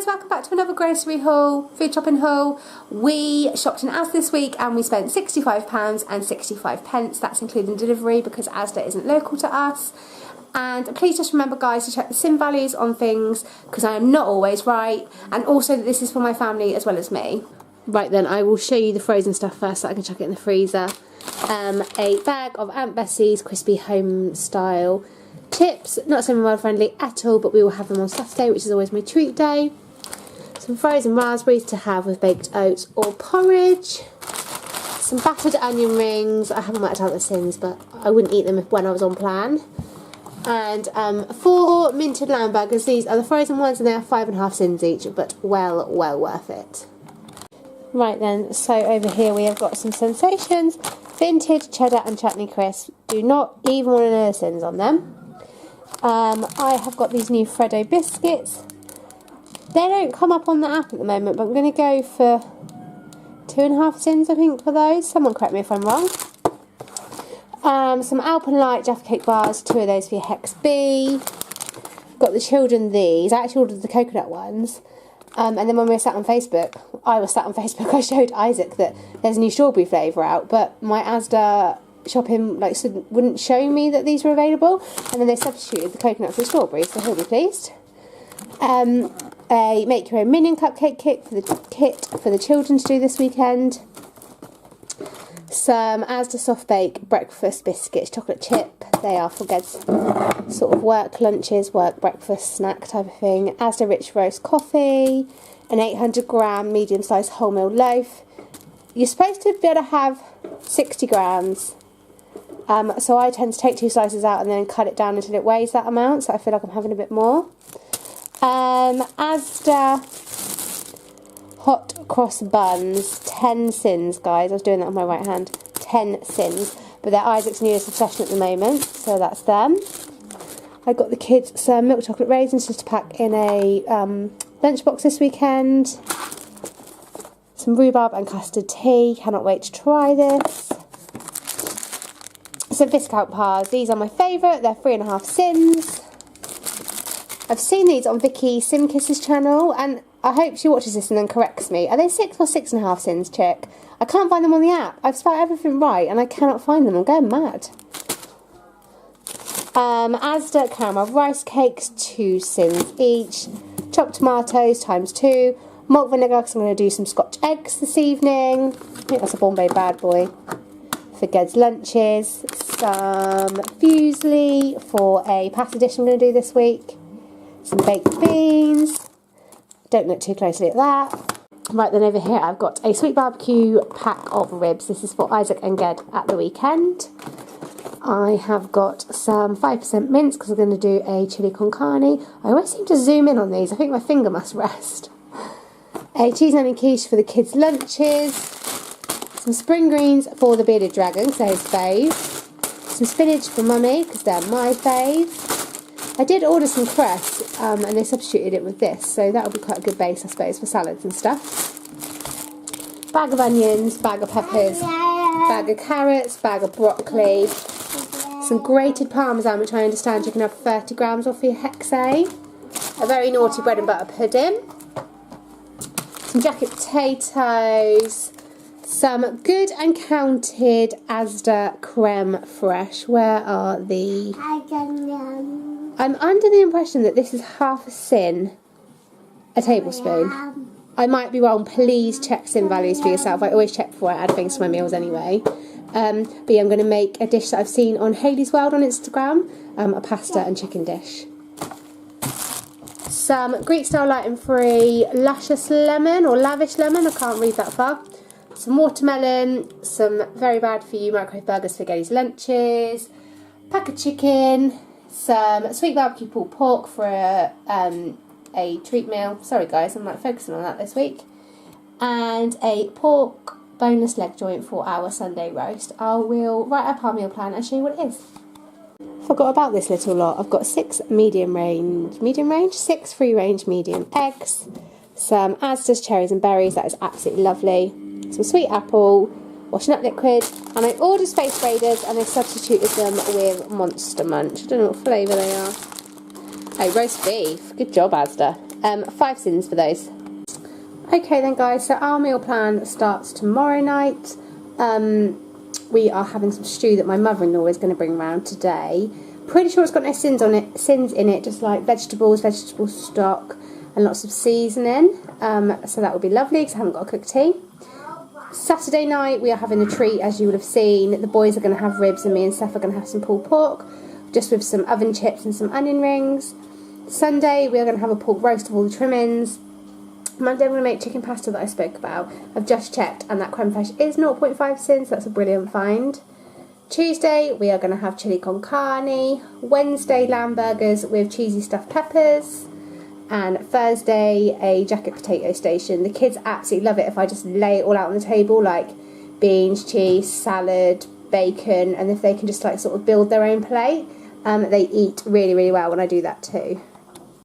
guys, welcome back to another grocery haul, food shopping haul. We shopped in Asda this week and we spent £65 and 65 pence. That's including delivery because Asda isn't local to us. And please just remember, guys, to check the SIM values on things because I am not always right, and also that this is for my family as well as me. Right then, I will show you the frozen stuff first so I can chuck it in the freezer. A bag of Aunt Bessie's crispy home style chips, not so world friendly at all, but we will have them on Saturday, which is always my treat day. Some frozen raspberries to have with baked oats or porridge. Some battered onion rings. I haven't worked out the sins, but I wouldn't eat them when I was on plan. And 4 minted lamb burgers. These are the frozen ones and they are 5.5 sins each, but well worth it. Right then, so over here we have got some Sensations, vintage cheddar and chutney crisps. Do not even want to know the sins on them. I have got these new Freddo biscuits. They don't come up on the app at the moment, but I'm going to go for 2.5 sins, I think, for those. Someone correct me if I'm wrong. Some Alpenlight Jaffa Cake bars, 2 of those for your Hex B. Got the children these. I actually ordered the coconut ones. And then when we were sat on Facebook, I showed Isaac that there's a new strawberry flavour out, but my Asda shopping wouldn't show me that these were available, and then they substituted the coconut for the strawberry, so he'll be pleased. A make your own minion cupcake kit for the children to do this weekend. Some Asda soft bake breakfast biscuits, chocolate chip. They are for Ged's sort of work lunches, work breakfast snack type of thing. Asda rich roast coffee, an 800g medium sized wholemeal loaf. You're supposed to be able to have 60 grams. So I tend to take 2 slices out and then cut it down until it weighs that amount, so I feel like I'm having a bit more. Asda hot cross buns, 10 sins, guys. I was doing that with my right hand. 10 sins. But they're Isaac's newest obsession at the moment, so that's them. I got the kids some milk chocolate raisins just to pack in a lunchbox this weekend. Some rhubarb and custard tea. Cannot wait to try this. Some Viscount bars. These are my favourite. They're 3.5 sins. I've seen these on Vicky Simkiss's channel, and I hope she watches this and then corrects me. Are they 6 or 6.5 sins, chick? I can't find them on the app. I've spelled everything right and I cannot find them. I'm going mad. Asda caramel rice cakes, 2 sins each. Chopped tomatoes × 2. Malt vinegar because I'm going to do some Scotch eggs this evening. I think that's a Bombay bad boy for Ged's lunches. Some fusilli for a pasta dish I'm going to do this week. Some baked beans. Don't look too closely at that. Right then, over here I've got a sweet barbecue pack of ribs. This is for Isaac and Ged at the weekend. I have got some 5% mince because I'm going to do a chili con carne. I always seem to zoom in on these. I think my finger must rest. A cheese and onion quiche for the kids' lunches. Some spring greens for the bearded dragon, so his fave. Some spinach for Mummy because they're my fave. I did order some cress and they substituted it with this, so that will be quite a good base, I suppose, for salads and stuff. Bag of onions, bag of peppers, bag of carrots, bag of broccoli, some grated parmesan, which I understand you can have 30 grams off for your Hex A, a very naughty bread and butter pudding, some jacket potatoes, some good and counted Asda creme fraiche. Where are the... I'm under the impression that this is half a sin, a tablespoon. I might be wrong. Please check sin values for yourself. I always check before I add things to my meals anyway. But yeah, I'm going to make a dish that I've seen on Hayley's World on Instagram, a pasta and chicken dish. Some Greek style light and free luscious lemon or lavish lemon, I can't read that far. Some watermelon, some very bad for you microwave burgers for Geddy's lunches, pack of chicken, some sweet barbecue pulled pork for a treat meal. Sorry guys, I'm not focusing on that this week. And a pork boneless leg joint for our Sunday roast. I will write up our meal plan and show you what it is. Forgot about this little lot. I've got 6 6 free range medium eggs, some Asda's cherries and berries, that is absolutely lovely, some sweet apple, washing up liquid, and I ordered Space Raiders and I substituted them with Monster Munch. I don't know what flavour they are. Oh, roast beef. Good job, Asda. 5 sins for those. Okay then guys, so our meal plan starts tomorrow night. We are having some stew that my mother-in-law is going to bring round today. Pretty sure it's got no sins in it, just like vegetable stock and lots of seasoning. So that would be lovely because I haven't got a cooked tea. Saturday night we are having a treat, as you would have seen. The boys are going to have ribs and me and Steph are going to have some pulled pork, just with some oven chips and some onion rings. Sunday we are going to have a pork roast of all the trimmings. Monday I'm going to make chicken pasta that I spoke about. I've just checked and that creme fraiche is 0.5 sins, so that's a brilliant find. Tuesday we are going to have chili con carne. Wednesday lamb burgers with cheesy stuffed peppers. And Thursday, a jacket potato station. The kids absolutely love it if I just lay it all out on the table, like beans, cheese, salad, bacon, and if they can just like sort of build their own plate. They eat really, really well when I do that too.